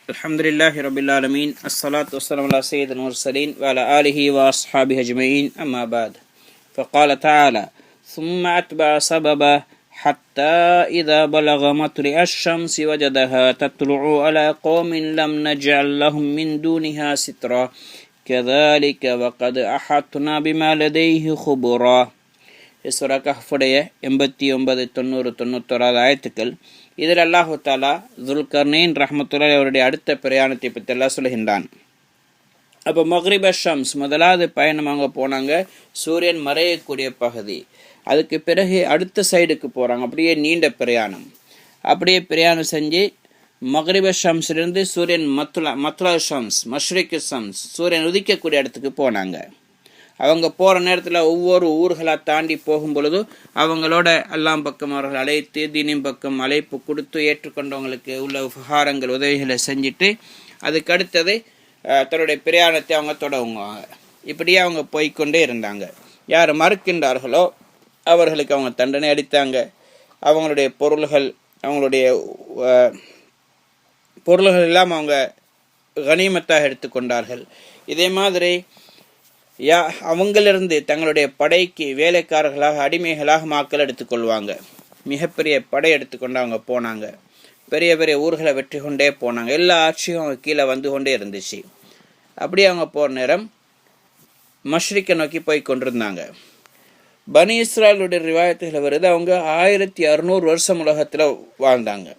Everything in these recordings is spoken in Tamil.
Alhamdulillahi Rabbil Alameen. As-salatu wassalamu ala sayyidil mursalin wa ala alihi wa ashabihi ajma'in. Amma ba'd. فقال تعالى: ثم أتبع سببا حتى إذا بلغ مطلع الشمس وجدها تطلع على قوم لم نجعل لهم من دونها سترا كذلك وقد أحطنا بما لديه خبرا. சூரா கஹ்ஃபுடைய 89, 90, 91 ஆயத்துக்கள். இதில் அல்லாஹு தாலா துல்கர்னைன் ரஹ்மத்துல்லாஹி அவருடைய அடுத்த பிரயாணத்தை பற்றி எல்லாம் சொல்கின்றான். அப்போ மக்ரிப் ஷம்ஸ் முதலாவது பயணம் அவங்க போனாங்க, சூரியன் மறையக்கூடிய பகுதி. அதுக்கு பிறகு அடுத்த சைடுக்கு போகிறாங்க, அப்படியே நீண்ட பிரயாணம். அப்படியே பிரயாணம் செஞ்சு மக்ரிப் ஷம்ஸ்லேருந்து சூரியன் மத்லா ஷம்ஸ், மஷ்ரிக் ஷம்ஸ், சூரியன் உதிக்கக்கூடிய இடத்துக்கு போனாங்க. அவங்க போகிற நேரத்தில் ஒவ்வொரு ஊர்களாக தாண்டி போகும் பொழுது அவங்களோட எல்லாம் பக்கம் அவர்கள் அழைத்து தீனின் பக்கம் அழைப்பு கொடுத்து ஏற்றுக்கொண்டவங்களுக்கு உள்ள உபகாரங்கள் உதவிகளை செஞ்சுட்டு அதுக்கு அடுத்தது தன்னுடைய பிரயாணத்தை அவங்க தொடங்குவாங்க. இப்படியே அவங்க போய்கொண்டே இருந்தாங்க. யார் மறுக்கின்றார்களோ அவர்களுக்கு அவங்க தண்டனை அளித்தாங்க. அவங்களுடைய பொருள்கள் எல்லாம் அவங்க கனிமத்தாக எடுத்துக்கொண்டார்கள். இதே மாதிரி அவங்களிருந்து தங்களுடைய படைக்கு வேலைக்காரர்களாக அடிமைகளாக மக்கள் எடுத்துக்கொள்வாங்க. மிகப்பெரிய படை எடுத்துக்கொண்டு அவங்க போனாங்க. பெரிய பெரிய ஊர்களை வெற்றி கொண்டே போனாங்க. எல்லா ஆட்சியும் அவங்க கீழே வந்து கொண்டே இருந்துச்சு. அப்படியே அவங்க போகிற நேரம் மஷ்ரிக்கை நோக்கி போய் கொண்டிருந்தாங்க. பனி இஸ்ராயலுடைய ரிவாயத்துகளை வருது, அவங்க 1600 வருஷம் உலகத்தில் வாழ்ந்தாங்க.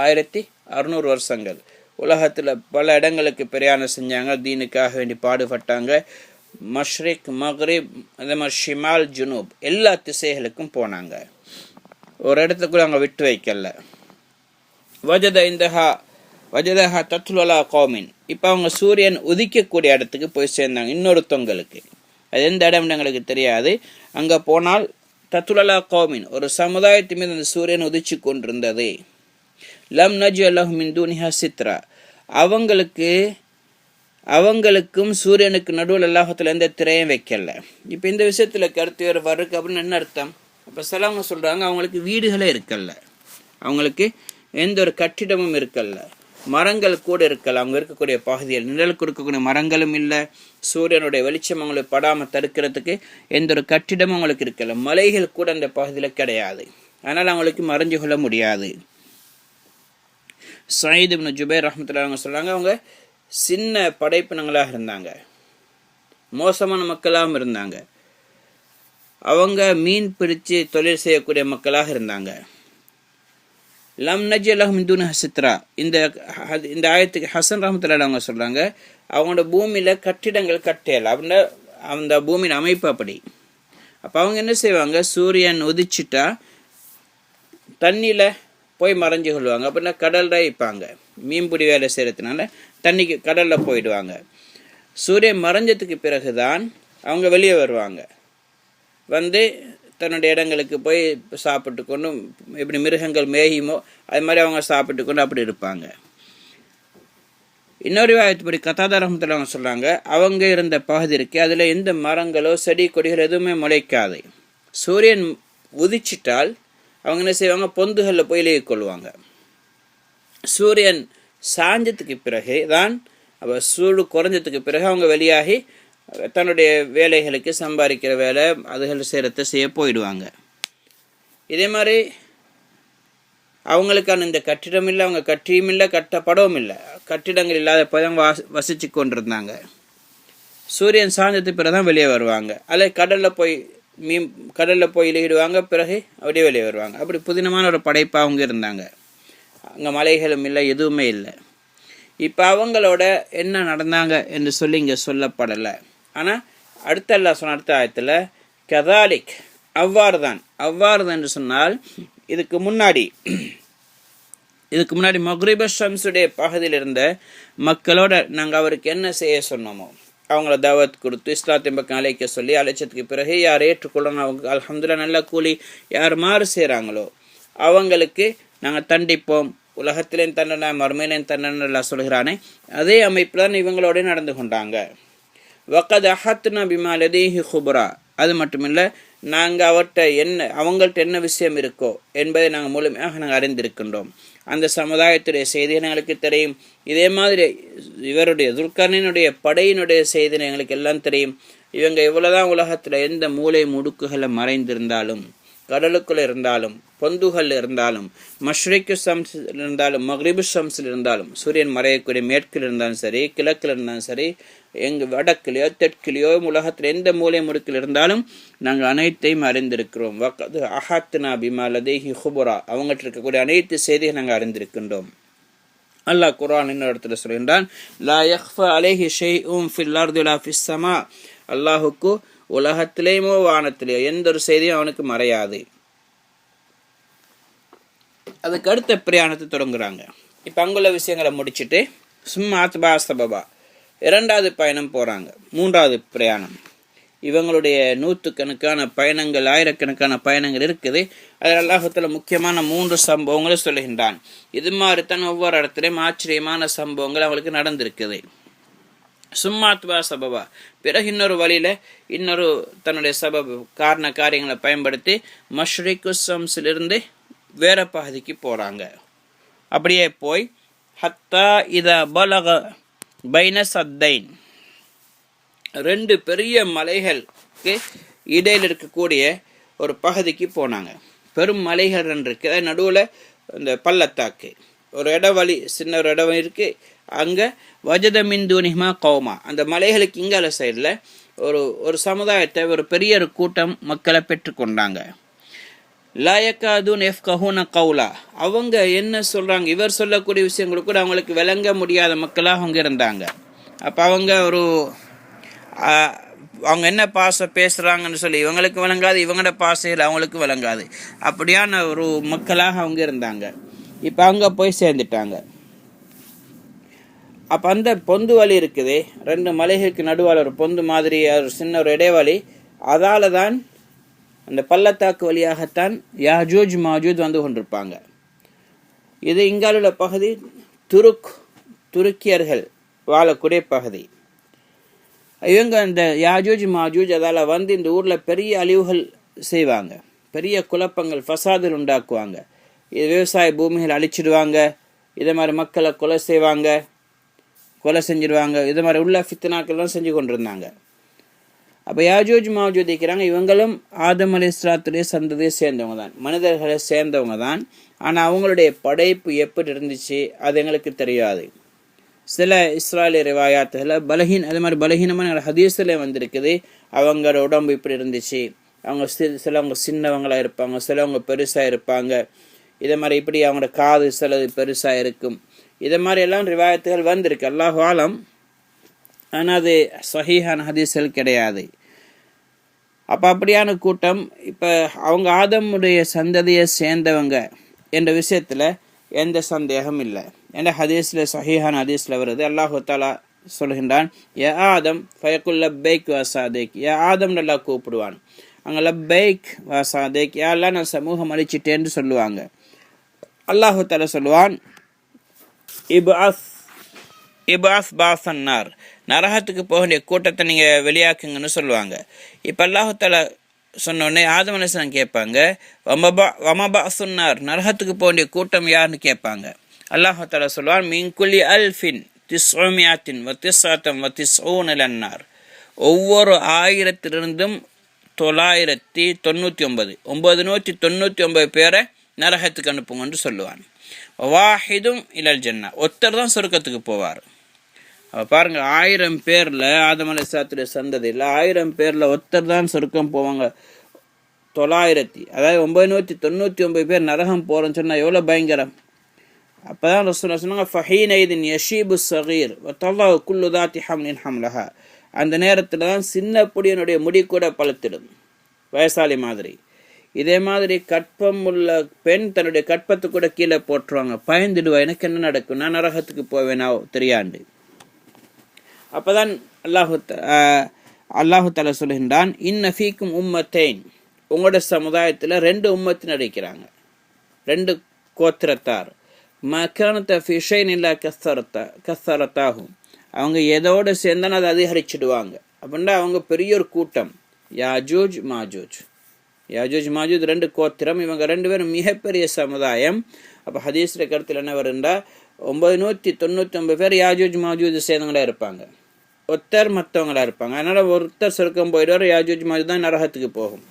1600 வருஷங்கள் உலகத்தில் பல இடங்களுக்கு பிரயாணம் செஞ்சாங்க, தீனுக்காக வேண்டி பாடுபட்டாங்க. மஷ்ரிக், மக்ரிப், அதே மாதிரி ஷிமால், ஜுனூப் எல்லா திசைகளுக்கும் போனாங்க. ஒரு இடத்துக்குள்ள அவங்க விட்டு வைக்கல. வஜதஹா தத்லுலா கௌமின். இப்போ அவங்க சூரியன் உதிக்கக்கூடிய இடத்துக்கு போய் சேர்ந்தாங்க. இன்னொருத்தவங்களுக்கு அது எந்த இடம் எங்களுக்கு தெரியாது. அங்கே போனால் தத்லுலா கௌமின், ஒரு சமுதாயத்து மீது அந்த சூரியன் உதிச்சு கொண்டிருந்தது. லம் நஜ்அல் லஹும் மின் தூனிஹா சித்ரா. அவங்களுக்கும் சூரியனுக்கு நடுவில் அல்லாஹத்துல எந்த திரையும் வைக்கல. இப்போ இந்த விஷயத்தில் கருத்து வேறு வருது அப்படின்னு என்ன அர்த்தம்? இப்போ சிலவங்க சொல்கிறாங்க அவங்களுக்கு வீடுகளே இருக்கல்ல, அவங்களுக்கு எந்த ஒரு கட்டிடமும் இருக்கல்ல, மரங்கள் கூட இருக்கல. அவங்க இருக்கக்கூடிய பகுதியில் நிழல் கொடுக்கக்கூடிய மரங்களும் இல்லை, சூரியனுடைய வெளிச்சம் அவங்களுக்கு படாமல் தடுக்கிறதுக்கு எந்த ஒரு கட்டிடமும் அவங்களுக்கு இருக்கல, மலைகள் கூட அந்த பகுதியில் கிடையாது. அதனால் அவங்களுக்கு மறைஞ்சு கொள்ள முடியாது. சயீத் இப்னு ஜுபைர் ரஹ்மத்துல்லாஹி அவங்க சொல்கிறாங்க, அவங்க சின்ன படைப்பினங்களாக இருந்தாங்க, மோசமான மக்களாகவும் இருந்தாங்க. அவங்க மீன் பிடிச்சு தொழில் செய்யக்கூடிய மக்களாக இருந்தாங்க. லம் நஜ்அல் லஹும் மின் தூனிஹா சித்ரா. இந்த ஆயத்துக்கு ஹசன் ரஹ்மத்துல்லாஹி அவங்க சொல்கிறாங்க, அவங்களோட பூமியில் கட்டிடங்கள் கட்டல, அப்படின்னா அந்த பூமியின் அமைப்பு அப்படி. அப்போ அவங்க என்ன செய்வாங்க, சூரியன் உதிச்சிட்டா தண்ணியில் போய் மறைஞ்சு கொள்வாங்க. அப்படின்னா கடலில் வைப்பாங்க. மீன்பிடி வேலை செய்கிறதுனால தண்ணிக்கு கடலில் போயிடுவாங்க. சூரியன் மறைஞ்சதுக்கு பிறகு தான் அவங்க வெளியே வருவாங்க. வந்து தன்னுடைய இடங்களுக்கு போய் சாப்பிட்டு கொண்டு, எப்படி மிருகங்கள் மேயுமோ அது மாதிரி அவங்க சாப்பிட்டு கொண்டு அப்படி இருப்பாங்க. இன்னொரு வாயத்துப்படி கதாதா ரஹ்மத்துல்லாஹி அவங்க சொல்கிறாங்க, அவங்க இருந்த பகுதி இருக்கு, அதில் எந்த மரங்களோ செடி கொடிகள் எதுவுமே முளைக்காது. சூரியன் உதிச்சிட்டால் அவங்க என்ன செய்வாங்க, பொந்துகளில் போய் இலகி கொள்வாங்க. சூரியன் சாஞ்சத்துக்கு பிறகு தான், சூடு குறைஞ்சதுக்கு பிறகு அவங்க வெளியாகி தன்னுடைய வேலைகளுக்கு சம்பாதிக்கிற வேலை அதுகள் செய்ய போயிடுவாங்க. இதே மாதிரி அவங்களுக்கான இந்த கட்டிடம் இல்லை, அவங்க கட்டியும் இல்லை, கட்டப்படவும் இல்லை, கட்டிடங்கள் இல்லாத போய் வசித்து கொண்டிருந்தாங்க. சூரியன் சாஞ்சத்துக்கு பிறகு தான் வெளியே வருவாங்க. அதில் கடலில் போய் இழுகிடுவாங்க, பிறகு அப்படியே வெளியே வருவாங்க. அப்படி புதினமான ஒரு படைப்பாக அவங்க இருந்தாங்க. அங்கே மலைகளும் இல்லை, எதுவுமே இல்லை. இப்போ அவங்களோட என்ன நடந்தாங்க என்று சொல்லி இங்கே சொல்லப்படலை. ஆனால் அடுத்த ஆயத்தில் கதாலிக், அவ்வாறு தான் என்று சொன்னால், இதுக்கு முன்னாடி மக்ரிப் ஷம்ஸுடைய பகுதியில் இருந்த மக்களோட நாங்கள் அவருக்கு என்ன செய்ய சொன்னோமோ அவங்கள தாவத் கொடுத்து இஸ்லாத்தின் பக்கம் அழைக்க சொல்லி அழைச்சதுக்கு பிறகு யார் ஏற்றுக்கொள்ளணும், அவங்க அல்ஹம்துலில்லாஹ் நல்ல கூலி, யார் மாறு செய்கிறாங்களோ அவங்களுக்கு நாங்கள் தண்டிப்போம், உலகத்திலேயும் தண்டனை மறுமையிலேயும் தண்டனை சொல்கிறானே, அதே அமைப்பில் தான் இவங்களோட நடந்து கொண்டாங்க. வக்கத் அஹத்னா பிமா லதீஹி குப்ரா. அது மட்டுமில்லை, நாங்கள் அவங்கள்ட்ட என்ன விஷயம் இருக்கோ என்பதை நாங்கள் முழுமையாக அறிந்திருக்கின்றோம். அந்த சமுதாயத்துடைய செய்தி எங்களுக்கு தெரியும். இதே மாதிரி இவருடைய துல்கர்னினுடைய படையினுடைய செய்தி எங்களுக்கு எல்லாம் தெரியும். இவங்க இவ்வளவுதான் உலகத்துல எந்த மூலை முடுக்குகளை மறைந்திருந்தாலும், கடலுக்குள்ள இருந்தாலும், பொந்துகள் இருந்தாலும், மஷ்ரிக்கு ஷம்ஸில் இருந்தாலும், மக்ரிபு ஷம்ஸில் இருந்தாலும், சூரியன் மறையக்கூடிய மேற்கில் இருந்தாலும் சரி, கிழக்கில் இருந்தாலும் சரி, வடக்கிலையோ தெற்கிலையோ உலகத்தில் எந்த மூலை முடுக்கில் இருந்தாலும் நாங்கள் அனைத்தையும் அறிந்திருக்கிறோம். வக்கது அஹத்னா பிமா லதைஹி ஹுபுரா, அவங்ககிட்ட இருக்கக்கூடிய அனைத்து செய்தியை நாங்கள் அறிந்திருக்கின்றோம். அல்லாஹ் குர்ஆன் இன்னொரு இடத்துல சொல்கின்றான், லா யக்ஃபா அலைஹி ஷைஉன் ஃபில் அர்தி வலா ஃபிஸ் ஸமா, அல்லாஹுக்கு உலகத்திலேயோ வானத்திலேயோ எந்த ஒரு செய்தியும் அவனுக்கு மறையாது. அதுக்கு அடுத்த பிரயாணத்தை தொடங்குறாங்க. இப்போ அங்குள்ள விஷயங்களை முடிச்சுட்டு சும்மா அத்பா சபபா இரண்டாவது பயணம் போகிறாங்க. மூன்றாவது பிரயாணம். இவங்களுடைய நூற்றுக்கணக்கான பயணங்கள், ஆயிரக்கணக்கான பயணங்கள் இருக்குது. அதில் அல்லாஹுத்தாலா முக்கியமான 3 சம்பவங்களை சொல்லுகின்றான். இது மாதிரி தான் ஒவ்வொரு இடத்துலையும் ஆச்சரியமான சம்பவங்கள் அவங்களுக்கு நடந்திருக்குது. சும்மாத்வா சபபா, பிறகு இன்னொரு வழியில் இன்னொரு தன்னுடைய காரண காரியங்களை பயன்படுத்தி மஷ்ரிக்கு ஷம்ஸிலிருந்து வேற பகுதிக்கு போகிறாங்க. அப்படியே போய் ஹத்தா இதா பலக பைன சத்தைன், 2 பெரிய மலைகளுக்கு இடையில் இருக்கக்கூடிய ஒரு பகுதிக்கு போனாங்க. பெரும் மலைகள் இருக்கு, நடுவில் இந்த பள்ளத்தாக்கு, ஒரு இடவழி, சின்ன ஒரு இடம் இருக்கு. அங்கே வஜத மிந்துனிமா கௌமா, அந்த மலைகளுக்கு இங்கால சைடில் ஒரு சமுதாயத்தை, ஒரு பெரிய ஒரு கூட்டம் மக்களை பெற்றுக்கொண்டாங்க. லாயக்காதுன் எஃப்கஹூன கௌலா, அவங்க என்ன சொல்கிறாங்க, இவர் சொல்லக்கூடிய விஷயங்களுக்கு கூட அவங்களுக்கு விளங்க முடியாத மக்களாக அவங்க இருந்தாங்க. அப்போ அவங்க என்ன பாசை பேசுகிறாங்கன்னு சொல்லி இவங்களுக்கு விளங்காது, இவங்களோட பாசையில் அவங்களுக்கு விளங்காது. அப்படியான ஒரு மக்களாக அவங்க இருந்தாங்க. இப்போ அங்கே போய் சேர்ந்துட்டாங்க. அப்போ அந்த பொந்து வழி இருக்குது, 2 மலைகளுக்கு நடுவால் ஒரு பொந்து மாதிரி ஒரு சின்ன ஒரு இடைவெளி. அதால் தான் அந்த பள்ளத்தாக்கு வழியாகத்தான் யாஜூஜ் மாஜூஜ் வந்து கொண்டிருப்பாங்க. இது இங்காலுள்ள பகுதி துருக்கியர்கள் வாழக்கூடிய பகுதி. இவங்க அந்த யாஜூஜ் மாஜூஜ் அதால் வந்து இந்த ஊரில் பெரிய அழிவுகள் செய்வாங்க, பெரிய குழப்பங்கள், ஃபசாதுகள் உண்டாக்குவாங்க. இது விவசாய பூமிகள் அழிச்சிடுவாங்க, இதே மாதிரி மக்களை கொலை செஞ்சிடுவாங்க. இது மாதிரி உள்ள ஃபித்னாக்கள்லாம் செஞ்சு கொண்டிருந்தாங்க. அப்போ யாஜூஜ் மாஜூஜ் இருக்கிறாங்க. இவங்களும் ஆதம் அலைஹிஸ்ஸலாத்துடைய சந்ததியை சேர்ந்தவங்க தான், மனிதர்களை சேர்ந்தவங்க தான். ஆனால் அவங்களுடைய படைப்பு எப்படி இருந்துச்சு அது எங்களுக்கு தெரியாது. சில இஸ்ராயலிய ரிவாயாத்துகளை அது மாதிரி பலகீனமான ஹதீஸில் வந்திருக்குது. அவங்களோட உடம்பு இப்படி இருந்துச்சு, அவங்க சிலவங்க சின்னவங்களாக இருப்பாங்க, சிலவங்க பெருசாக இருப்பாங்க, இதே மாதிரி இப்படி அவங்களோட காது சிலது பெருசாக இருக்கும். இதை மாதிரி எல்லாம் ரிவாயத்துகள் வந்திருக்கு, அல்லாஹு ஆலம். ஆனால் அது சஹீஹான ஹதீஸ்கள் கிடையாது. அப்போ அப்படியான கூட்டம் இப்போ அவங்க ஆதமுடைய சந்ததியை சேர்ந்தவங்க என்ற விஷயத்தில் எந்த சந்தேகம் இல்லை. என்ற ஹதீஸில் சஹீஹான ஹதீஸில் வருது, அல்லாஹு தஆலா சொல்கின்றான், யா ஆதம் ஃபயகுல் லப்பைக் வசாதேக், யா ஆதம் நல்லா கூப்பிடுவான். அங்கே லப்பைக் வசாதேக், யாரெல்லாம் நான் சமூகம் அழிச்சிட்டேன்னு சொல்லுவாங்க. அல்லாஹு தஆலா சொல்லுவான், இபாஸ் பாசன்னார், நரகத்துக்கு போக வேண்டிய கூட்டத்தை நீங்கள் வெளியாக்குங்கன்னு சொல்லுவாங்க. இப்போ அல்லாஹு தஆலா சொன்னோடனே ஆதம் அலைஹிஸ்ஸலாம் கேட்பாங்க, வமபா சொன்னார், நரகத்துக்கு போக வேண்டிய கூட்டம் யாருன்னு கேட்பாங்க. அல்லாஹு தஆலா சொல்லுவான், மின்குல்லி அல்ஃபின் திஸ்உமியாத்தின் வத்திஸ்அத்தம் வத்திஸ்ஊன லன்னார், ஒவ்வொரு 1000 999 999 பேரை நரகத்துக்கு அனுப்புங்கன்னு சொல்லுவான். வாஹிதும் இலல் ஜன்னா, ஒருத்தர் தான் சொர்க்கத்துக்கு போவார். பாருங்க, 1000 பேரில் ஆதம் அலைஹிஸ்ஸலாத்துடைய சந்ததியில் 1000 பேரில் ஒருத்தர் தான் சொர்க்கம் போவாங்க. 999 பேர் நரகம் போகிறோன்னு சொன்னால் எவ்வளோ பயங்கரம். அப்போ தான் ரசூலுல்லாஹ் சொன்னாங்க, ஃபஹீனைதின் யஷீபு ஸகீர் வதல்லாஹு குல்லு தாத்தி ஹம்லின் ஹம்லஹா, அந்த நேரத்தில் தான் சின்ன பொடியனுடைய முடி கூட பழுத்திடும், வயசாளி மாதிரி. இதே மாதிரி கற்பம் உள்ள பெண் தன்னுடைய கற்பத்தை கூட கீழே போட்டுருவாங்க, பயந்துடுவா, எனக்கு என்ன நடக்கும், நான் நரகத்துக்கு போவேனா தெரியாண்டு. அப்போதான் அல்லாஹு தஆலா சொல்கின்றான், இன்ன ஃபீக்கும் உம்மத்தைன், உங்களோட சமுதாயத்தில் 2 உம்மத்தினர் இருக்கிறாங்க, 2 கோத்திரத்தார். மக்கானத்த ஃபிஷைன் இல்லா கஸ்ஸரத்தாகும், அவங்க எதோடு சேர்ந்தாலும் அதை அதிகரிச்சிடுவாங்க. அப்படின்னா அவங்க பெரிய ஒரு கூட்டம், யாஜூஜ் மாஜூஜ். யாஜூஜ் மாஜூஜ் 2 கோத்திரம், இவங்க 2 பேரும் மிகப்பெரிய சமுதாயம். அப்போ ஹதீஸ்ல கருத்தில் என்ன வருண்டா 999 பேர் யாஜூஜ் மாஜூஜ் சேர்ந்தவங்களா இருப்பாங்க, ஒருத்தர் மற்றவங்களா இருப்பாங்க. அதனால ஒருத்தர் சொர்க்கம் போயிடுவார், யாஜூஜ் மாஜூஜ் தான் நரகத்துக்கு போகும்.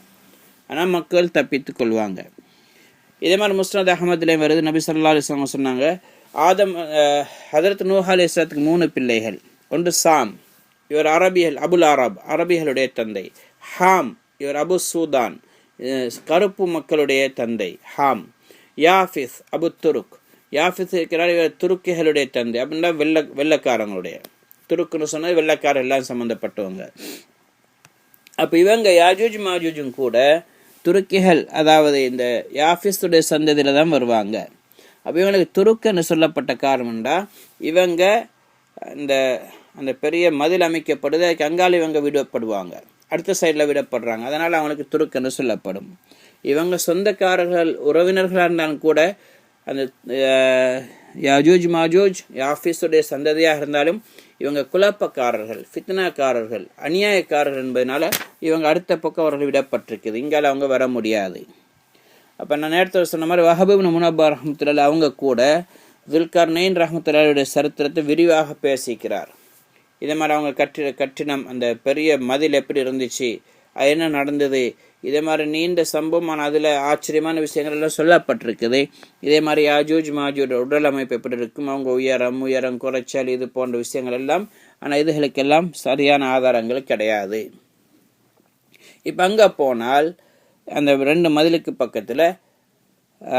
ஆனால் மக்கள் தப்பித்து கொள்வாங்க. இதே மாதிரி முஸ்னத் அஹமதுலேயும் வருது. நபி ஸல்லல்லாஹு அலைஹி வஸல்லம் சொன்னாங்க, ஹதரத் நூஹ் அலைஹிஸ்ஸலாத்துக்கு 3 பிள்ளைகள். ஒன்று சாம், இவர் அரபிகள், அபுல் அரப், அரபிகளுடைய தந்தை. ஹாம், இவர் அபு சூதான், கருப்பு மக்களுடைய தந்தை ஹாம். யாஃபிஸ், அபு துருக், யாஃபிஸ் இருக்கிறார், இவர் துருக்கிகளுடைய தந்தை. அப்படின்னா வெள்ளக்காரங்களுடைய, துருக்குன்னு சொன்னது வெள்ளக்காரர் எல்லாம் சம்மந்தப்பட்டவங்க. அப்போ இவங்க யாஜூஜ் மாஜூஜும் கூட துருக்கிகள், அதாவது இந்த யாஃபிஸுடைய சந்ததியில் தான் வருவாங்க. அப்போ இவங்களுக்கு துருக்குன்னு சொல்லப்பட்ட காரணம்டா இவங்க அந்த பெரிய மதில் அமைக்கப்படுது, அதுக்கு அங்கால இவங்க விடப்படுவாங்க, அடுத்த சைடில் விடப்படுறாங்க. அதனால் அவங்களுக்கு துருக்குன்னு சொல்லப்படும். இவங்க சொந்தக்காரர்கள் உறவினர்களாக இருந்தாலும் கூட அந்த யாஜூஜ் மாஜூஜ் யாஃபிஸுடைய சந்ததியாக இருந்தாலும் இவங்க குழப்பக்காரர்கள், ஃபித்னாக்காரர்கள், அநியாயக்காரர்கள் என்பதனால இவங்க அடுத்த பக்கம் அவர்கள் விடப்பட்டிருக்குது, இங்கால அவங்க வர முடியாது. அப்போ நான் நேரத்தில் சொன்ன மாதிரி வஹப் இப்னு முனப்பர் ரஹ்மத்துல்லாஹி அவங்க கூட துல்கர்னைன் ரஹ்மத்துல்லாஹியுடைய சரித்திரத்தை விரிவாக பேசிக்கிறார். இதே மாதிரி அவங்க கட்டினம் அந்த பெரிய மதில் எப்படி இருந்துச்சு, அது என்ன நடந்தது, இதே மாதிரி நீண்ட சம்பவம். ஆனால் அதில் ஆச்சரியமான விஷயங்கள் எல்லாம் சொல்லப்பட்டிருக்குது. இதே மாதிரி யாஜூஜ் மாஜூஜ் உடல் அமைப்பு எப்படி இருக்கும், அவங்க உயரம் குறைச்சல், இது போன்ற விஷயங்கள் எல்லாம். ஆனால் இதுகளுக்கெல்லாம் சரியான ஆதாரங்கள் கிடையாது. இப்போ அங்கே போனால் அந்த 2 மதிலுக்கு பக்கத்தில்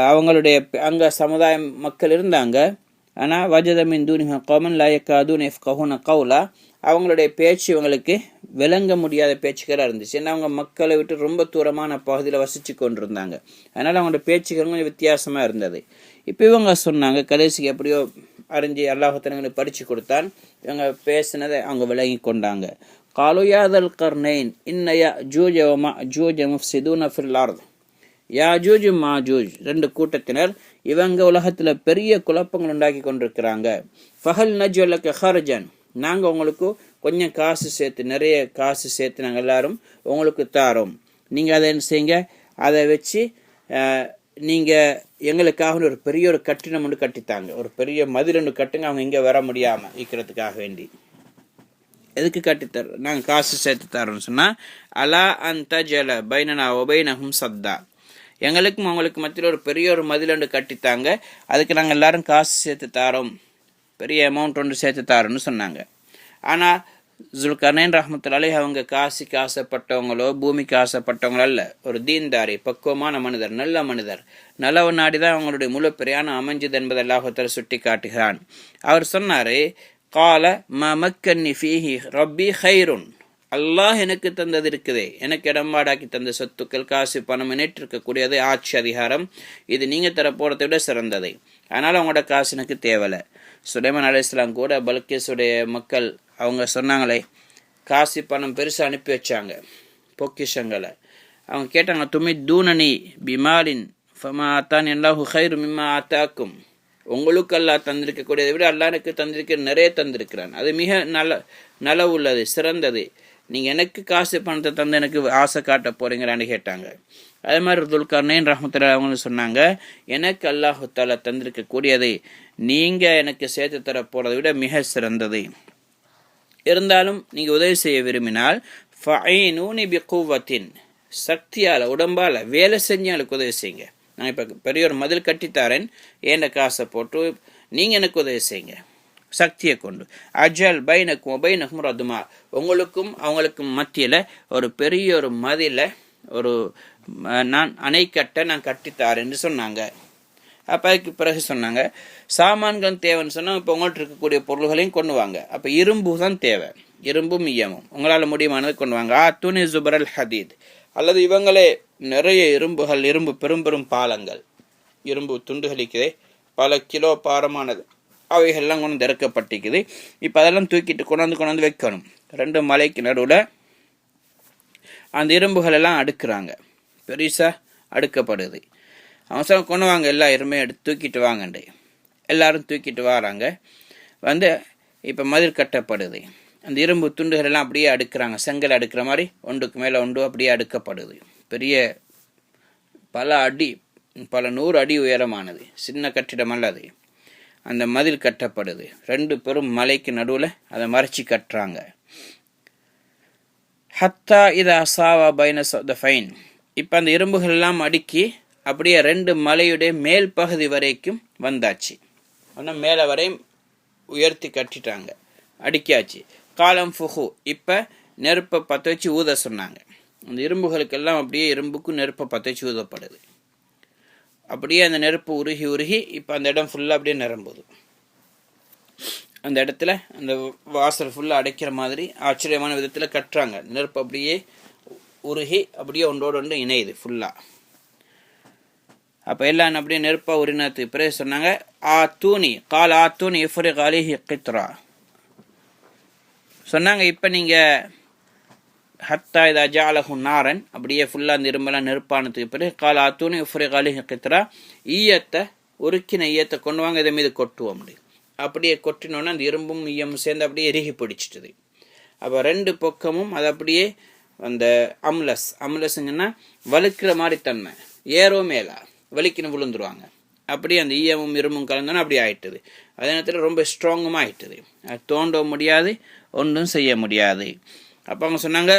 அவங்களுடைய அங்கே சமுதாய மக்கள் இருந்தாங்க. ஆனால் வஜதமின் தூனிஹ கௌமன் லா யகாதுன யஃப்கஹூன கௌலா, அவங்களுடைய பேச்சு இவங்களுக்கு விளங்க முடியாத பேச்சுக்களாக இருந்துச்சு. ஏன்னா அவங்க மக்களை விட்டு ரொம்ப தூரமான பகுதியில் வசித்து கொண்டிருந்தாங்க. அதனால் அவங்களோட பேச்சுக்கள் கொஞ்சம் வித்தியாசமாக இருந்தது. இப்போ இவங்க சொன்னாங்க, கடைசிக்கு எப்படியோ அறிஞ்சு அல்லாஹ் படித்து கொடுத்தான், இவங்க பேசினதை அவங்க விளங்கி கொண்டாங்க. காலு யாதல் கர்னைன் இன்ன யஜூஜ வ மஅஜூஜ முஃப்ஸிதூன ஃபில் அர்த். யாஜூஜ் மாஜூஜ் 2 கூட்டத்தினர் இவங்க உலகத்தில் பெரிய குழப்பங்கள் உண்டாக்கி கொண்டிருக்கிறாங்க. ஃபஹல் நஜ்அலக ஹர்ஜன், நாங்கள் உங்களுக்கு கொஞ்சம் காசு சேர்த்து, நிறைய காசு சேர்த்து நாங்கள் எல்லாரும் உங்களுக்கு தாரோம், நீங்கள் அதை என்ன செய்யுங்க, அதை வச்சு நீங்கள் எங்களுக்காக ஒரு பெரிய கட்டிடம் ஒன்று கட்டித்தாங்க, ஒரு பெரிய மதில் ஒன்று கட்டுங்க, அவங்க இங்கே வர முடியாமல் இருக்கிறதுக்காக வேண்டி. எதுக்கு கட்டித்தர, நாங்கள் காசு சேர்த்து தரோம்னு சொன்னால், அலா அந்த ஜல பைனனா ஒபைனஹும் சத்தா, எங்களுக்கும் அவங்களுக்கு மத்தியில் ஒரு பெரிய மதில் ஒன்று கட்டித்தாங்க, அதுக்கு நாங்கள் எல்லாரும் காசு சேர்த்து தாரோம், பெரிய அமௌண்ட் ஒன்று சேர்த்து தாரோன்னு சொன்னாங்க. ஆனால் ஜுல்கர்னைன் ரஹ்மத்துல்லாஹி அவங்க காசுக்கு ஆசைப்பட்டவங்களோ பூமிக்கு ஆசைப்பட்டவங்களோ அல்ல, ஒரு தீன்தாரி, பக்குவமான மனிதர், நல்ல மனிதர், நல்லவ நாடி தான் அவங்களுடைய முழு பிரயாணம் அமைஞ்சது என்பதை அல்லாஹ் தஆலா சுட்டி காட்டுகிறான். அவர் சொன்னார், கால ம மக்கன்னி ஃபீஹி ரப்பி ஹைருன், அல்லாஹ் எனக்கு தந்தது இருக்குதே, எனக்கு இடம்பாடாக்கி தந்த சொத்துக்கள், காசு, பணம், நேற்றிருக்கக்கூடியது, ஆட்சி, அதிகாரம், இது நீங்கள் தர போகிறத விட சிறந்தது, அதனால் அவங்களோட காசு எனக்கு தேவையில்லை. சுலைமான் அலைஹிஸ்ஸலாம் கூட பல்கீஸுடைய மக்கள் அவங்க சொன்னாங்களே, காசு பணம் பெருசாக அனுப்பி வச்சாங்க, பொக்கிஷங்களை. அவங்க கேட்டாங்க, துமி தூனனி பிமாலின் ஃபமா ஆத்தான் அல்லாஹு ஹைரு மிம்மா ஆத்தாக்கும், உங்களுக்கு அல்லாஹ் தந்திருக்கக்கூடியதை விட அல்லாஹ் எனக்கு தந்திருக்க நிறைய தந்திருக்கிறான், அது மிக நலவு உள்ளது, சிறந்தது, நீங்கள் எனக்கு காசு பணத்தை தந்து எனக்கு ஆசை காட்ட போகிறீங்களான்னு கேட்டாங்க. அதே மாதிரி துல்கர்னைன் ரஹ்மத்துல்லாஹி அவங்க சொன்னாங்க, எனக்கு அல்லாஹ் தஆலா தந்திருக்கக்கூடியதை நீங்கள் எனக்கு சேர்த்து தர போகிறதை விட மிக சிறந்தது, இருந்தாலும் நீங்கள் உதவி செய்ய விரும்பினால் ஃபஐனூனி பிகுவத்தின், சக்தியால், உடம்பால் வேலை செஞ்சு எனக்கு உதவி செய்யுங்க. நான் இப்போ பெரிய மதில் கட்டித்தாரேன், ஏண்ட காசை போட்டு நீங்கள் எனக்கு உதவி செய்யுங்க சக்தியை கொண்டு. அஜல் பைனக்கும் பைனக்கும் ரதுமா, உங்களுக்கும் அவங்களுக்கும் மத்தியில் ஒரு பெரிய மதில நான் அணை கட்ட நான் கட்டித்தாரேன்னு சொன்னாங்க. அப்போ அதுக்கு பிறகு சொன்னாங்க, சாமான்கள் தேவைன்னு சொன்னால் இப்போ உங்கள்கிட்ட இருக்கக்கூடிய பொருள்களையும் கொண்டு வாங்க. அப்போ இரும்பு தான் தேவை, இரும்பும் ஈயமும் உங்களால் முடியுமானது கொண்டு வாங்க. துணி ஜுபரல் ஹதீத், அல்லது இவங்களே நிறைய இரும்பு பெரும் பாலங்கள், இரும்பு துண்டுகளிக்குதே பல கிலோ பாரமானது, அவைகள்லாம் கொண்டு திறக்கப்பட்டிருக்குது. இப்போ அதெல்லாம் தூக்கிட்டு கொண்டாந்து வைக்கணும். 2 மலைக்கு நடுவில் அந்த இரும்புகள் எல்லாம் அடுக்குறாங்க, பெருசாக அடுக்கப்படுது. அவசரம் கொண்டு வாங்க, எல்லா இரும்பையும் எடுத்து தூக்கிட்டு வாங்கண்டு எல்லாரும் தூக்கிட்டு வராங்க. இப்போ மதில் கட்டப்படுது, அந்த இரும்பு துண்டுகள் எல்லாம் அப்படியே அடுக்குறாங்க, செங்கல் அடுக்கிற மாதிரி ஒன்றுக்கு மேலே ஒன்று அப்படியே அடுக்கப்படுது. பெரிய பல 100 அடி உயரமானது. சின்ன கட்டிடம் அல்ல அது. அந்த மதில் கட்டப்படுது. 2 பெரும் மலைக்கு நடுவில் அதை மறைச்சி கட்டுறாங்க. ஹத்தா இத அசாவா பைன சதஃபைன். இப்போ அந்த இரும்புகள் எல்லாம் அடுக்கி அப்படியே 2 மலையுடைய மேல் பகுதி வரைக்கும் வந்தாச்சு. ஆனால் மேலே வரையும் உயர்த்தி கட்டிட்டாங்க, அடுக்கியாச்சு. காலம் ஃபுஹு. இப்போ நெருப்பை பற்ற வச்சு ஊத சொன்னாங்க. அந்த இரும்புகளுக்கெல்லாம் அப்படியே இரும்புக்கும் நெருப்பை பற்ற வச்சு ஊதப்படுது. அப்படியே அந்த நெருப்பு உருகி இப்போ அந்த இடம் ஃபுல்லாக அப்படியே நிரம்புது. அந்த இடத்துல அந்த வாசல் ஃபுல்லாக அடைக்கிற மாதிரி ஆச்சரியமான விதத்தில் கட்டுறாங்க. நெருப்பு அப்படியே உருகி அப்படியே ஒன்றோடு ஒன்று இணையுது ஃபுல்லாக. அப்போ எல்லாம் அப்படியே நெருப்பாக உரினத்துக்கு பிறகு சொன்னாங்க, ஆத்தூனி இஃப்ரிக் அலைஹி கித்ரா. சொன்னாங்க, இப்போ நீங்கள் ஹத்தா இதா ஜஅலஹு நாரன், அப்படியே ஃபுல்லாக அந்த இரும்பெல்லாம் நெருப்பானதுக்கு பிறகு கால் ஆத்தூனி இஃப்ரிக் அலைஹி கித்ரா, உருக்கின ஈயத்தை கொண்டு வாங்க, இதை மீது கொட்டுவோம். அப்படியே கொட்டினோன்னா அந்த இரும்பும் ஈயமும் சேர்ந்து அப்படியே எருகி பிடிச்சிட்டுது. அப்போ 2 பக்கமும் அது அப்படியே அந்த அம்லஸ்ங்கன்னா வலுக்கிற மாதிரி தன்மை, ஏறோ மேலா வலிக்கின்னு விழுந்துருவாங்க. அப்படியே அந்த ஈயமும் இரும்பும் கலந்தோன்னா அப்படி ஆயிட்டுது. அதே நேரத்தில் ரொம்ப ஸ்ட்ராங்குமாக ஆயிட்டுது. அது தோண்டவும் முடியாது, ஒன்றும் செய்ய முடியாது. அப்போ அவங்க சொன்னாங்க,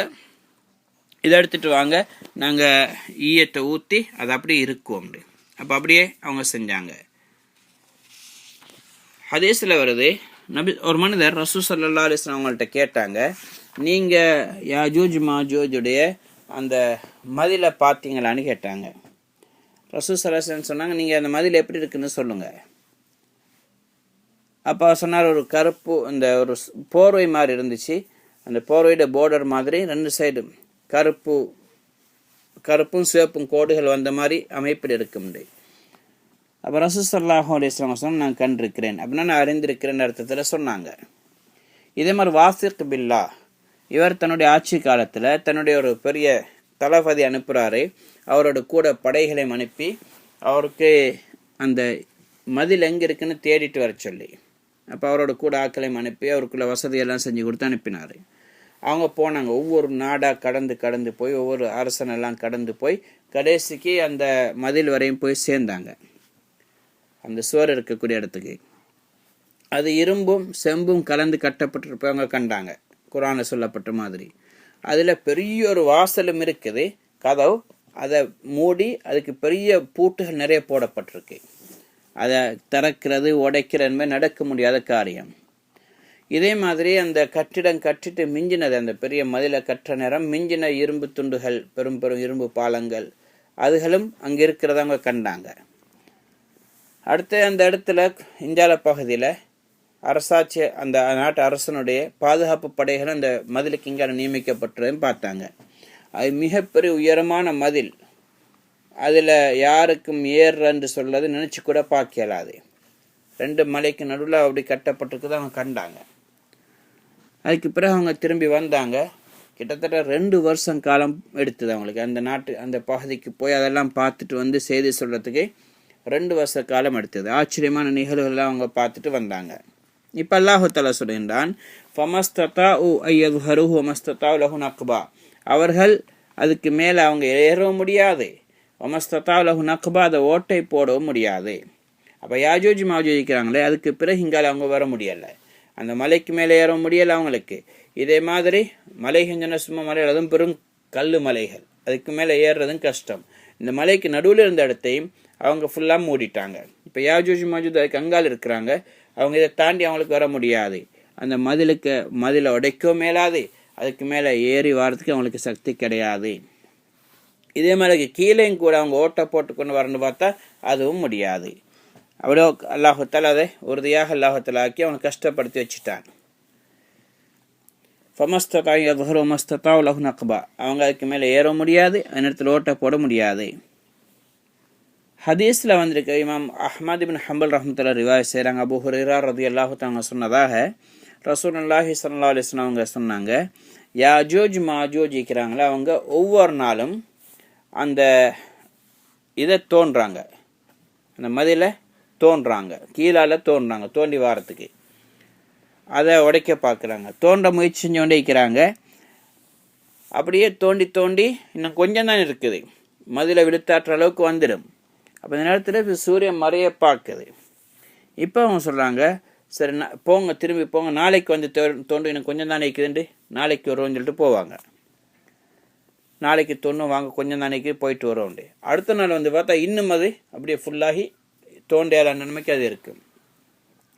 இதை எடுத்துகிட்டு வாங்க, நாங்கள் ஈயத்தை ஊற்றி அதை அப்படியே இருக்குவோம். அப்போ அப்படியே அவங்க செஞ்சாங்க. ஹதீஸில் வருது, ஒரு மனிதர் ரசூல் ஸல்லல்லாஹு அலைஹி வஸல்லம் அவங்கள்ட்ட கேட்டாங்க, நீங்கள் யாஜூஜ் மாஜூஜுடைய அந்த மதிலை பார்த்தீங்களான்னு கேட்டாங்க. ரசூல் ஸல்லல்லாஹு அலைஹி வஸல்லம் சொன்னாங்க, நீங்கள் அந்த மதில் எப்படி இருக்குன்னு சொல்லுங்கள். அப்போ சொன்னார், ஒரு கருப்பு இந்த ஒரு போர்வை மாதிரி இருந்துச்சு. அந்த போர்வையோட போர்டர் மாதிரி 2 சைடு கருப்பும் சிவப்பும் கோடுகள் வந்த மாதிரி அமைப்பில் இருக்கும். அப்போ ரசூல் ஸல்லல்லாஹு அலைஹி வஸல்லம் நான் கண்டிருக்கிறேன் அப்படின்னா நான் அறிந்திருக்கிறேன் அர்த்தத்தில் சொன்னாங்க. இதே மாதிரி வாசிக் பில்லா, இவர் தன்னுடைய ஆட்சி காலத்தில் தன்னுடைய ஒரு பெரிய தளபதி அனுப்புகிறாரு. அவரோட கூட படைகளையும் அனுப்பி அவருக்கு அந்த மதில் எங்கே இருக்குன்னு தேடிட்டு வர சொல்லி, அப்போ அவரோட கூட ஆட்களையும் அனுப்பி அவருக்குள்ள வசதியெல்லாம் செஞ்சு கொடுத்து அனுப்பினார். அவங்க போனாங்க, ஒவ்வொரு நாடாக கடந்து போய் ஒவ்வொரு அரசனெல்லாம் கடந்து போய் கடைசிக்கு அந்த மதில் வரையும் போய் சேர்ந்தாங்க. அந்த சுவர் இருக்கக்கூடிய இடத்துக்கு அது இரும்பும் செம்பும் கலந்து கட்டப்பட்டிருப்பவங்க கண்டாங்க, குர்ஆன்ல சொல்லப்பட்ட மாதிரி. அதில் பெரிய ஒரு வாசலும் இருக்குது, கதவு. அதை மூடி அதுக்கு பெரிய பூட்டுகள் நிறைய போடப்பட்டிருக்கு. அதை திறக்கிறது உடைக்கிறது நடக்க முடியாத காரியம். இதே மாதிரி அந்த கட்டிடம் கட்டிட்டு மிஞ்சினது, அந்த பெரிய மதிலை கட்டுற நேரம் மிஞ்சின இரும்பு துண்டுகள், பெரும் பெரும் இரும்பு பாலங்கள், அதுகளும் அங்கே இருக்கிறதவங்க கண்டாங்க. அடுத்து அந்த இடத்துல இந்தியால பகுதியில் அரசாட்சி, அந்த நாட்டு அரசனுடைய பாதுகாப்பு படைகள் அந்த மதிலுக்கு இங்கே நியமிக்கப்பட்டதையும் பார்த்தாங்க. அது மிகப்பெரிய உயரமான மதில். அதில் யாருக்கும் ஏறுன்னு சொல்றது நினச்சி கூட பார்க்கலாது. 2 மலைக்கு நடுவில் அப்படி கட்டப்பட்டிருக்குது அவங்க கண்டாங்க. அதுக்கு பிறகு அவங்க திரும்பி வந்தாங்க. கிட்டத்தட்ட 2 வருஷம் காலம் எடுத்தது அவங்களுக்கு அந்த அந்த பகுதிக்கு போய் அதெல்லாம் பார்த்துட்டு வந்து செய்தி சொல்கிறதுக்கு 2 வருஷ காலம் எடுத்தது. ஆச்சரியமான நிகழ்வுகள்லாம் அவங்க பார்த்துட்டு வந்தாங்க. இப்போ அல்லாஹ் தஆலா சொல்கின்றான், ஃபமஸ்ததாஉ அய்யதுஹருஹு வமஸ்ததாஉ லஹு நக்பா. அவர்கள் அதுக்கு மேலே அவங்க ஏறவும் முடியாது, வமஸ்ததாஉ லஹு நக்பா, அதை ஓட்டை போடவும் முடியாது. அப்போ யாஜூஜ் மாஜூஜ் இருக்கிறாங்களே, அதுக்கு பிறகு இங்கால அவங்க வர முடியலை. அந்த மலைக்கு மேலே ஏற முடியலை அவங்களுக்கு. இதே மாதிரி மலைகள் சும்மா மலைகள், அதுவும் பெரும் கல் மலைகள், அதுக்கு மேலே ஏறுறதும் கஷ்டம். இந்த மலைக்கு நடுவில் இருந்த இடத்தையும் அவங்க ஃபுல்லாக மூடிட்டாங்க. இப்போ யாஜூஜ் மாஜூஜ் அதுக்கு அங்கால் இருக்கிறாங்க, அவங்க இதை தாண்டி அவங்களுக்கு வர முடியாது. அந்த மதிலை உடைக்கவும் மேலாது, அதுக்கு மேலே ஏறி வாரத்துக்கு அவங்களுக்கு சக்தி கிடையாது. இதே மாதிரி கீழேயும் கூட அவங்க ஓட்டை போட்டு கொண்டு வரணும்னு பார்த்தா அதுவும் முடியாது. அவ்வளோ அல்லாஹ் தஆலா அதை உறுதியாக அல்லாஹ் தஆலா ஆக்கி அவனை கஷ்டப்படுத்தி வச்சுட்டான். ஃபமஸ்ததாஉ யظஹரு வமஸ்ததாஉ லஹு நக்பா, அவங்க அதுக்கு மேலே ஏற முடியாது, அந்த நேரத்தில் ஓட்டை போட முடியாது. ஹதீஸில் வந்திருக்க இமாம் அஹ்மத் இப்னு ஹம்பல் ரஹ்மத்துல்லாஹி ரிவாயத் செய்கிறாங்க. அபூ ஹுரைரா ரலியல்லாஹு தஆலா சொன்னதாக ரசூலுல்லாஹி ஸல்லல்லாஹு அலைஹி வஸல்லம் அவங்க சொன்னாங்க, யாஜூஜ் மாஜூஜ் இருக்கிறாங்களே அவங்க ஒவ்வொரு நாளும் அந்த இதை தோன்றாங்க, அந்த மதிலை தோன்றாங்க, கீழால் தோன்றாங்க, தோண்டி வாரத்துக்கு அதை உடைக்க பார்க்குறாங்க. தோன்ற முயற்சி செஞ்சு கொண்டே இருக்கிறாங்க. அப்படியே தோண்டி இன்னும் கொஞ்சம் தான் இருக்குது, மதில விழுத்தாற்ற அளவுக்கு வந்துடும். அப்போ இந்த நேரத்தில் சூரியன் மறைய பார்க்குது. இப்போ அவங்க சொல்கிறாங்க, சரி போங்க, திரும்பி போங்க, நாளைக்கு வந்து தோண்டு, எனக்கு கொஞ்சம் தானே இருக்குதுண்டு, நாளைக்கு வருவோம்னு சொல்லிட்டு போவாங்க. நாளைக்கு தோணும் வாங்க, கொஞ்சம் தானேக்கு போயிட்டு வரோண்டு. அடுத்த நாள் வந்து பார்த்தா இன்னும் அது அப்படியே ஃபுல்லாகி தோண்டியாத நிலைமைக்கு அது இருக்கும்.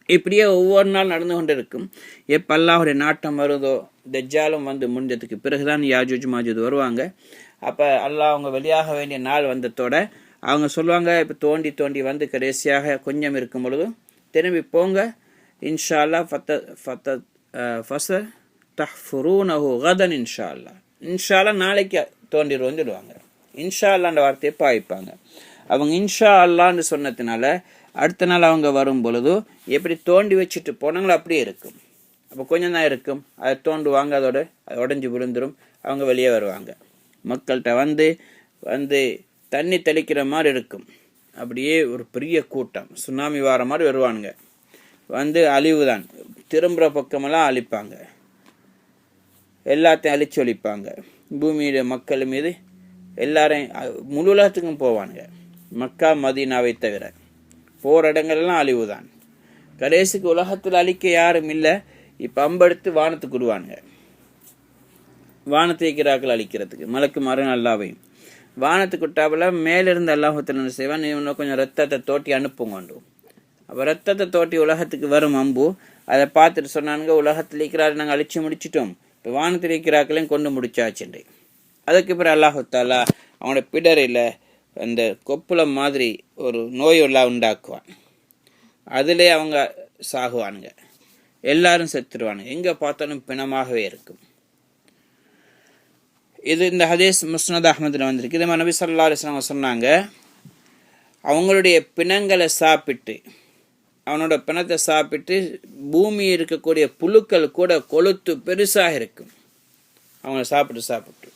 இப்படியே ஒவ்வொரு நாள் நடந்து கொண்டு இருக்கும். எப்போ அல்லாஹுடைய நாட்டம் வருதோ, தஜ்ஜாலும் வந்து முடிஞ்சதுக்கு பிறகுதான் யாஜூஜ் மாஜூஜ் வருவாங்க. அப்போ அல்லாஹ் அவங்க வெளியாக வேண்டிய நாள் வந்ததோட அவங்க சொல்லுவாங்க, இப்போ தோண்டி தோண்டி வந்து கடைசியாக கொஞ்சம் இருக்கும் பொழுது திரும்பி போங்க, இன்ஷா அல்லாஹ் ஃபஸ தஹ்ஃபுரூனஹு கதன் இன்ஷா அல்லாஹ், இன்ஷா அல்லாஹ் நாளைக்கு தோண்டிடுவோன்னு சொல்லுவாங்க. இன்ஷா அல்லாஹ்ன்ற வார்த்தையை பாய்ப்பாங்க. அவங்க இன்ஷா அல்லான்னு சொன்னதுனால அடுத்த நாள் அவங்க வரும் பொழுது எப்படி தோண்டி வச்சுட்டு போனாங்களோ அப்படியே இருக்கும். அப்போ கொஞ்சம் தான் இருக்கும், அதை தோண்டுவாங்க, அது உடஞ்சி விழுந்துடும். அவங்க வெளியே வருவாங்க. மக்கள்கிட்ட வந்து தண்ணி தெளிக்கிற மாதிரி இருக்கும். அப்படியே ஒரு பெரிய கூட்டம், சுனாமி வார மாதிரி வருவானுங்க. வந்து அழிவு தான், திரும்புகிற பக்கமெல்லாம் அழிப்பாங்க, எல்லாத்தையும் அழிச்சு ஒழிப்பாங்க. பூமியோட மக்கள் மீது எல்லாரையும் முழு உலகத்துக்கும் போவானுங்க, மக்கா மதீனாவை தவிர. போகிற இடங்கள்லாம் அழிவு தான். கடைசிக்கு உலகத்தில் அழிக்க யாரும் இல்லை. இப்போ அம்பெடுத்து வானத்துக்கு விடுவானுங்க, வானத்தை இருக்கிறார்கள் அழிக்கிறதுக்கு. மலக்கு மரம் அல்லாவையும் வானத்துக்கு விட்டாப்புல மேலிருந்து அல்லாஹத்தில் என்ன செய்வான், இன்னும் கொஞ்சம் ரத்தத்தை தோட்டி அனுப்புங்கண்டு. அப்போ ரத்தத்தை தோட்டி உலகத்துக்கு வரும் அம்பு. அதை பார்த்துட்டு சொன்னானுங்க, உலகத்தில் இருக்கிறாரு நாங்கள் அழிச்சு முடிச்சிட்டோம், இப்போ வானத்தில் இருக்கிறாக்களையும் கொண்டு முடிச்சாச்சுண்டு. அதுக்கு பிறகு அல்லாஹாலா அவனோட பிடரில் அந்த கொப்புள மாதிரி ஒரு நோயெல்லாம் உண்டாக்குவான். அதிலே அவங்க சாகுவானுங்க, எல்லாரும் செத்துருவானுங்க. எங்கே பார்த்தாலும் பிணமாகவே இருக்கும். இது இந்த ஹதீஸ் முஸ்னத் அஹ்மதில் வந்திருக்கு. இதே மாதிரி நபி ஸல்லல்லாஹு அலைஹி வஸல்லம் சொன்னாங்க, அவங்களுடைய பிணங்களை சாப்பிட்டு, அவனோட பிணத்தை சாப்பிட்டு பூமி இருக்கக்கூடிய புழுக்கள் கூட கொளுத்து பெருசாக இருக்கும். அவங்கள சாப்பிட்டு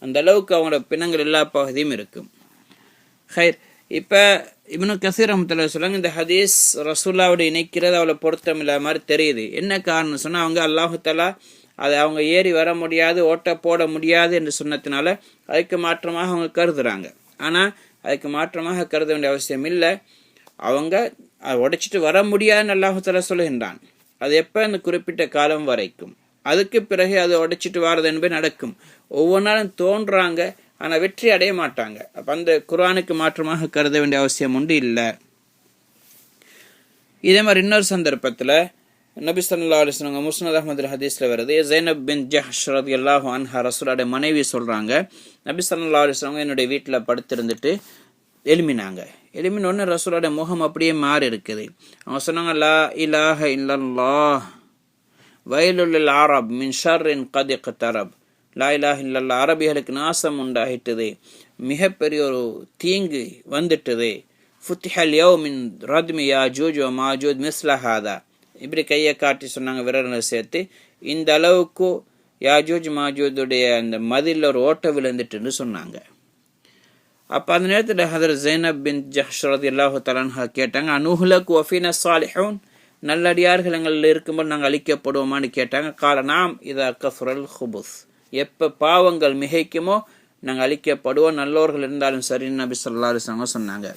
அந்த அளவுக்கு அவங்களோட பிணங்கள் எல்லா பகுதியும் இருக்கும். ஹைர், இப்போ இப்னு கஸீர் ரஹ்மத்துல்லாஹி சொல்லுவாங்க, இந்த ஹதீஸ் ரசூலுல்லாவோட இணைக்கிறது அவ்வளோ பொருத்தம் இல்லாத மாதிரி தெரியுது. என்ன காரணம் சொன்னால், அவங்க அல்லாஹு தஆலா அதை அவங்க ஏறி வர முடியாது, ஓட்ட போட முடியாது என்று சொன்னதுனால அதுக்கு மாற்றமாக அவங்க கருதுறாங்க. ஆனால் அதுக்கு மாற்றமாக கருத வேண்டிய அவசியம் இல்லை. அவங்க அதை உடைச்சிட்டு வர முடியாதுன்னு அல்லாஹு தஆலா சொல்லுகின்றான். அது எப்போ, அந்த குறிப்பிட்ட காலம் வரைக்கும். அதுக்கு பிறகு அதை உடைச்சிட்டு வாரது என்பது நடக்கும். ஒவ்வொரு நாளும் தோன்றாங்க, ஆனால் வெற்றி அடைய மாட்டாங்க. அப்போ அந்த குர்ஆனுக்கு மாற்றமாக கருத வேண்டிய அவசியம் உண்டு இல்லை. இதே மாதிரி இன்னொரு சந்தர்ப்பத்தில் நபி ஸல்லல்லாஹு அலைஹி வஸல்லம் முஸ்னத் அஹ்மது ஹதீஸ்ல வருது, ஸைனப் பின் ஜஹ்ஷ் ரலியல்லாஹு அன்ஹா ரசூலுடைய மனைவி சொல்றாங்க, நபி ஸல்லல்லாஹு அலைஹி வஸல்லம் என்னுடைய வீட்டில் படுத்திருந்துட்டு எழுமினாங்க. எழுமினோடனே ரசூலுடைய முகம் அப்படியே மாறி இருக்குது. அவங்க சொன்னாங்க, லா இலாஹ இல்லல்லாஹ் வயலுல் லில் அரப் மின் ஷர்ரின் கத் இக்தரப். லா இலாஹ இல்லல்லாஹ், அரபிகளுக்கு நாசம் உண்டாகிட்டது, மிகப்பெரிய ஒரு தீங்கு வந்துட்டது. ஃபுத்திஹல் யௌமின் ரத்மி யாஜூஜ் வ மாஜூஜ் மிஸ்ல ஹாதா. இப்படி கையை காட்டி சொன்னாங்க, விரலை சேர்த்து, இந்த அளவுக்கு யாஜூஜ் மாஜூஜுடைய அந்த மதில் ஒரு ஓட்ட விழுந்துட்டுன்னு சொன்னாங்க. அப்போ அந்த நேரத்தில் ஹதரத் ஸைனப் பின் ஜஹ்ஷ் ரலியல்லாஹு தஆலா அன்ஹா கேட்டாங்க, அனுஹ்லகு வஃபீனா ஸாலிஹூன், நல்லடியார்கள் எங்களில் இருக்கும்போது நாங்கள் அழிக்கப்படுவோமான்னு கேட்டாங்க. கால நாம் இதா கஃபுரல் ஹுபுஸ், எப்போ பாவங்கள் மிகைக்குமோ நாங்கள் அழிக்கப்படுவோம், நல்லோர்கள் இருந்தாலும் சரின்னு நபி ஸல்லல்லாஹு அலைஹி வஸல்லம் சொன்னாங்க.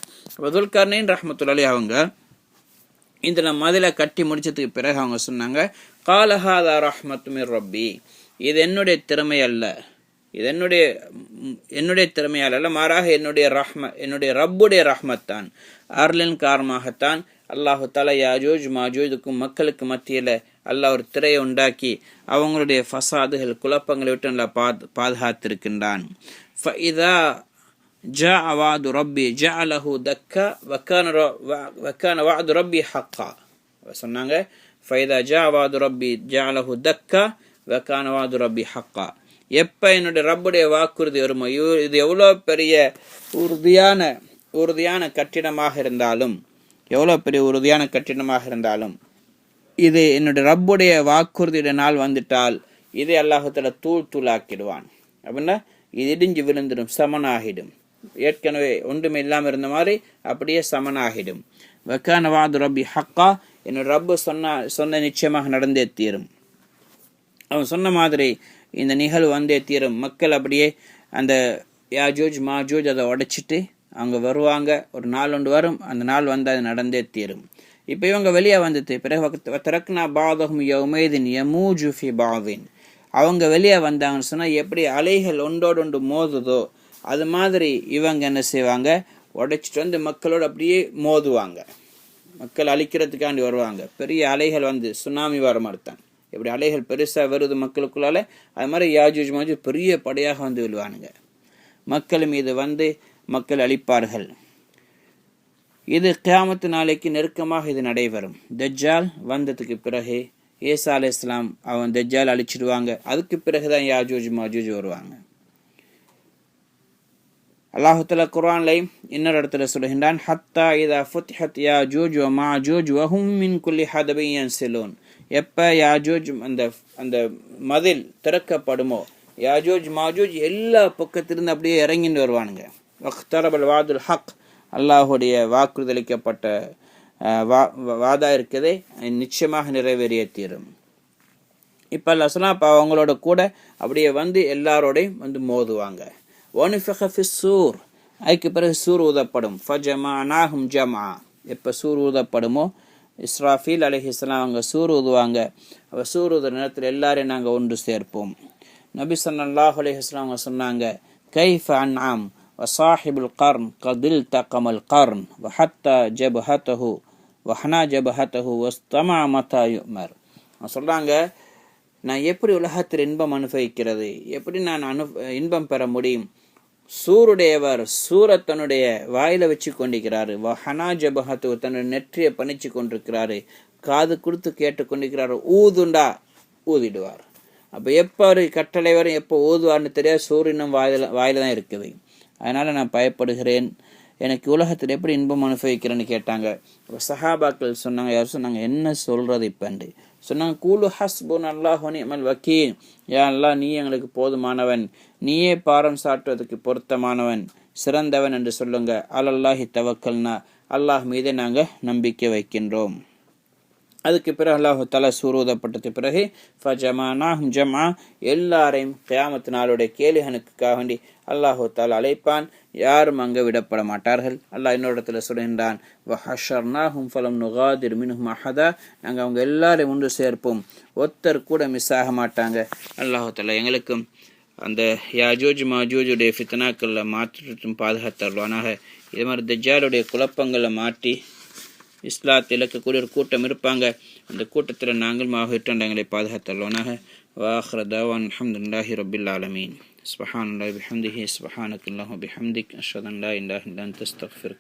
துல்கர்னைன் ரஹ்மத்துல்லாஹி அவங்க இந்த மதிலை கட்டி முடிச்சதுக்கு பிறகு அவங்க சொன்னாங்க, கால ஹாதா ரஹ்மத்து மிர் ரப்பி, இது என்னுடைய திறமை அல்ல, இது என்னுடைய திறமையால் அல்ல, மாறாக என்னுடைய ரப்புடைய ரஹ்மத்தான், அருளின் காரணமாகத்தான் அல்லாஹு தஆலா யாஜூஜ் மாஜூஜுக்கும் மக்களுக்கு மத்தியில் அல்லாஹ் ஒரு திரையை உண்டாக்கி அவங்களுடைய ஃபசாதுகள் குழப்பங்களை விட்டு நல்லா பாதுகாத்திருக்கின்றான். ஃபஇதா ஜாஅ வஅது ரப்பி ஜஅலஹு தக்கா வகான வஅது ரப்பி ஹக்கா சொன்னாங்க. ஃபஇதா ஜாஅ வஅது ரப்பி ஜஅலஹு தக்கா வகான வஅது ரப்பி ஹக்கா. எப்போ என்னுடைய ரப்புடைய வாக்குறுதி வருமோ, இது எவ்வளோ பெரிய உறுதியான கட்டிடமாக இருந்தாலும், இது என்னுடைய ரப்புடைய வாக்குறுதியுடைய நாள் வந்துட்டால் இதை அல்லாஹ் தஆலா தூளாக்கிடுவான். அப்படின்னா இது இடிஞ்சு விழுந்துடும், சமனாகிடும். ஏற்கனவே ஒன்றுமே இல்லாமல் இருந்த மாதிரி அப்படியே சமனாகிடும். வக்கான வஅது ரப்பி ஹக்கா, என்னோட ரப்பு சொன்ன நிச்சயமாக நடந்தே தீரும். அவன் சொன்ன மாதிரி இந்த நிகழ்வு வந்தே தீரும். மக்கள் அப்படியே அந்த யாஜூஜ் மாஜூஜ் அதை உடைச்சிட்டு அவங்க வருவாங்க. ஒரு நாள் ஒன்று வரும், அந்த நாள் வந்து அது நடந்தே தீரும். இப்போ இவங்க வெளியே வந்துட்டு பிறகு திறக்குனா பாதகும் யௌமைதின் யமூஜு ஃபி பாதின், அவங்க வெளியே வந்தாங்கன்னு சொன்னால் எப்படி அலைகள் ஒன்றோடு ஒன்று மோதுதோ அது மாதிரி இவங்க என்ன செய்வாங்க, உடைச்சிட்டு வந்து மக்களோடு அப்படியே மோதுவாங்க. மக்கள் அழிக்கிறதுக்காண்டி வருவாங்க. பெரிய அலைகள் வந்து சுனாமி வர மாட்டான், எப்படி அலைகள் பெருசாக வருது மக்களுக்குள்ளால, அது மாதிரி யாஜூஜ் மாஜூஜ் பெரிய படையாக வந்து விழுவானுங்க. மக்கள் மீது வந்து மக்கள் அழிப்பார்கள். இது கியாமத்து நாளைக்கு நெருக்கமாக இது நடைபெறும். தஜ்ஜால் வந்ததுக்கு பிறகு ஈசா அலைஹிஸ்ஸலாம் அவன் தஜ்ஜால் அழிச்சிடுவாங்க. அதுக்கு பிறகுதான் யாஜூஜ் மாஜூஜ் வருவாங்க. அல்லாஹ் தஆலா குர்ஆன்ல இன்னொரு இடத்துல சொல்கின்றான், ஹத்தா இதா ஃபுத்திஹத் யாஜூஜ் வ மாஜூஜ் வஹும் மின் குல்லி ஹதபின் யன்சிலூன், எப்ப யாஜூஜ் அந்த மதில் திறக்கப்படுமோ யாஜூஜ் மாஜூஜ் எல்லா பக்கத்திலிருந்து அப்படியே இறங்கிட்டு வருவானுங்க. வக்தரபல் வாதுல் ஹக், அல்லாஹுடைய வாக்குறுதளிக்கப்பட்ட வாதா இருக்கதே நிச்சயமாக நிறைவேறிய தீரும். இப்போ அல்லாஹ் சொன்னா அப்போ அவங்களோட கூட அப்படியே வந்து எல்லாரோடையும் வந்து மோதுவாங்க. ஒனிஃபிக ஃபி சூர், அதுக்கு பிறகு சூர் ஊதப்படும். ஃபஜமானாஹும் ஜமா, எப்போ சூர் ஊதப்படுமோ இஸ்ராஃபீல் அலைஹிஸ்ஸலாம் அவங்க சூர் ஊதுவாங்க. அப்போ சூர் ஊதுற நேரத்தில் எல்லாரையும் நாங்கள் ஒன்று சேர்ப்போம். நபி ஸல்லல்லாஹு அலைஹி வஸல்லம் அவங்க சொன்னாங்க, கைஃப அன்ஆம் வசாஹிபுல் கர்ன் கதில் தகமல் கர்ன் வஹத்தா ஜபஹத்தஹு வஹனா ஜபஹத்தஹு வஸ்தமா மதா யுமர். சொல்கிறாங்க, நான் எப்படி உலகத்தில் இன்பம் அனுபவிக்கிறது, எப்படி நான் இன்பம் பெற முடியும்? சூருடையவர் சூரை தன்னுடைய வாயில வச்சு கொண்டிருக்கிறாரு, வஹனா ஜபஹத்து தன்னுடைய நெற்றியை பணிச்சு கொண்டிருக்கிறாரு, காது கொடுத்து கேட்டு கொண்டிருக்கிறாரு, ஊதுண்டா ஊதிடுவார். அப்போ எப்போ அவர் கட்டளை வரும் எப்போ ஊதுவார்னு தெரியாது, சூரியனும் வாயில தான் இருக்குது. அதனால நான் பயப்படுகிறேன், எனக்கு உலகத்தில் எப்படி இன்பம் அனுபவிக்கிறேன்னு கேட்டாங்க. சஹாபாக்கள் சொன்னாங்க, யார் சொன்னாங்க, என்ன சொல்றது இப்பண்டு சொன்னாங்க, கூலு ஹஸ்புன் அல்லாஹு நிஅமல் வக்கீல், யா அல்லாஹ் நீ எங்களுக்கு போதுமானவன், நீயே பாரம் சாட்டுவதற்கு பொருத்தமானவன், சிறந்தவன் என்று சொல்லுங்க. அலல்லாஹி தவக்கல்னா, அல்லாஹ் மீதே நாங்கள் நம்பிக்கை வைக்கின்றோம். அதுக்கு பிறகு அல்லாஹு தஆலா சூர் ஊதப்பட்டது பிறகு ஃபஜமானாஹும் ஜமா, எல்லாரையும் கியாமத் நாளுடைய கேலிகனுக்காக வேண்டி அல்லாஹு தஆலா அழைப்பான், யாரும் அங்கே விடப்பட மாட்டார்கள். அல்லாஹ் இன்னொரு இடத்துல சொல்கின்றான், வஹஷர்னாஹும் ஃபலம் நுகாதிர் மின்ஹும் அஹதா, நாங்கள் அவங்க எல்லாரையும் ஒன்று சேர்ப்போம், ஒருத்தர் கூட மிஸ் ஆக மாட்டாங்க. அல்லாஹு தஆலா எங்களுக்கும் அந்த யாஜூஜ் மாஜூஜுடைய ஃபித்னாக்களில் மாற்றத்தும் பாதுகாத்தருவானாக. இது மாதிரி தஜ்ஜாலுடைய குழப்பங்களை மாட்டி இஸ்லாத்தில் இழக்கக்கூடிய ஒரு கூட்டம் இருப்பாங்க, அந்த கூட்டத்தில் நாங்கள் மாகிட்டு எங்களை பாதுகாத்தருவானாக. வாஹிர தாவான் அல்ஹம்துலில்லாஹி ரப்பில் ஆலமீன். சுப்ஹானல்லாஹி வபிஹம்திஹி சுப்ஹானக்கல்லாஹு வபிஹம்திக் அஷ்ஹது அன் லா இலாஹா இல்லா அன்த அஸ்தக்ஃபிருக்க.